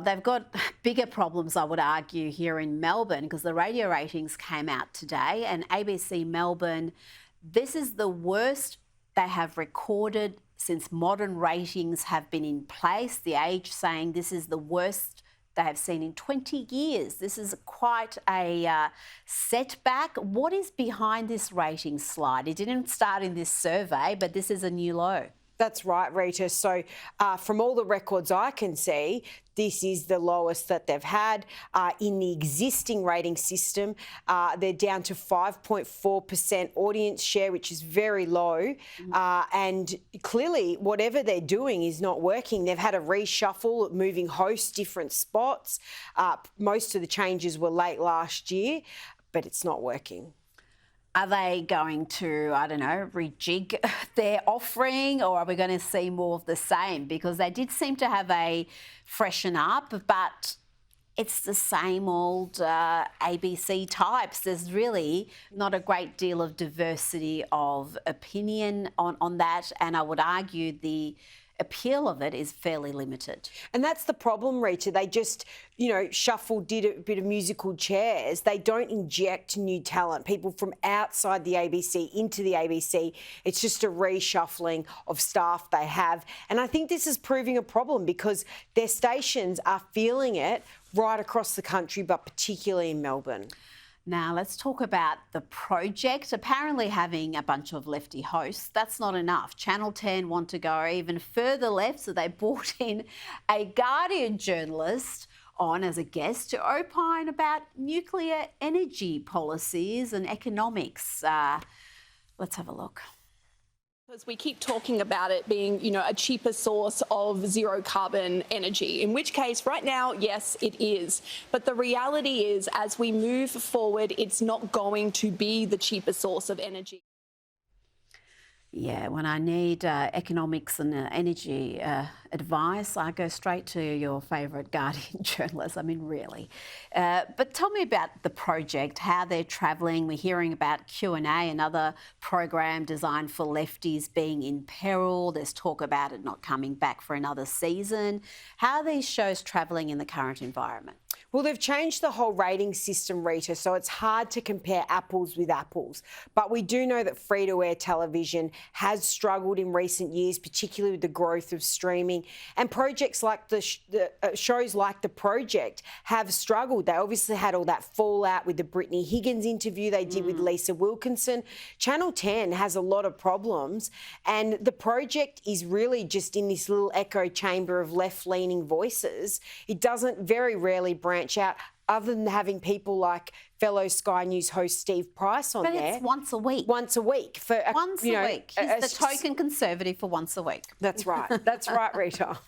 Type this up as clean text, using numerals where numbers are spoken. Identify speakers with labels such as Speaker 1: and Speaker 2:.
Speaker 1: They've got bigger problems, I would argue, here in Melbourne because the radio ratings came out today and ABC Melbourne, this is the worst they have recorded since modern ratings have been in place. The Age saying this is the worst they have seen in 20 years. This is quite a setback. What is behind this rating slide? It didn't start in this survey, but this is a new low.
Speaker 2: That's right, Rita. So from all the records I can see, this is the lowest that they've had. In the existing rating system, they're down to 5.4% audience share, which is very low. And clearly, whatever they're doing is not working. They've had a reshuffle, moving hosts, different spots. Most of the changes were late last year, but it's not working.
Speaker 1: Are they going to, I don't know, rejig their offering, or are we going to see more of the same? Because they did seem to have a freshen up, but it's the same old ABC types. There's really not a great deal of diversity of opinion on that, and I would argue the appeal of it is fairly limited.
Speaker 2: And that's the problem, Rita. They just, shuffled, did a bit of musical chairs. They don't inject new talent, people from outside the ABC into the ABC. It's just a reshuffling of staff they have. And I think this is proving a problem because their stations are feeling it right across the country, but particularly in Melbourne.
Speaker 1: Now, let's talk about the project. Apparently having a bunch of lefty hosts, that's not enough. Channel 10 want to go even further left, so they brought in a Guardian journalist on as a guest to opine about nuclear energy policies and economics. Let's have a look.
Speaker 3: Because we keep talking about it being, a cheaper source of zero carbon energy, in which case right now, yes, it is. But the reality is, as we move forward, it's not going to be the cheaper source of energy.
Speaker 1: Yeah, when I need economics and energy advice, I go straight to your favourite Guardian journalist. I mean, really. But tell me about the project, how they're travelling. We're hearing about Q&A, another program designed for lefties being in peril. There's talk about it not coming back for another season. How are these shows travelling in the current environment?
Speaker 2: Well, they've changed the whole rating system, Rita, so it's hard to compare apples with apples. But we do know that free-to-air television has struggled in recent years, particularly with the growth of streaming. And projects like shows like The Project have struggled. They obviously had all that fallout with the Brittany Higgins interview they did with Lisa Wilkinson. Channel 10 has a lot of problems, and The Project is really just in this little echo chamber of left-leaning voices. It doesn't very rarely branch out, other than having people like fellow Sky News host Steve Price on there.
Speaker 1: But it's once a week.
Speaker 2: Once a week.
Speaker 1: Once a week. He's the token conservative for once a week.
Speaker 2: That's right. That's right, Rita.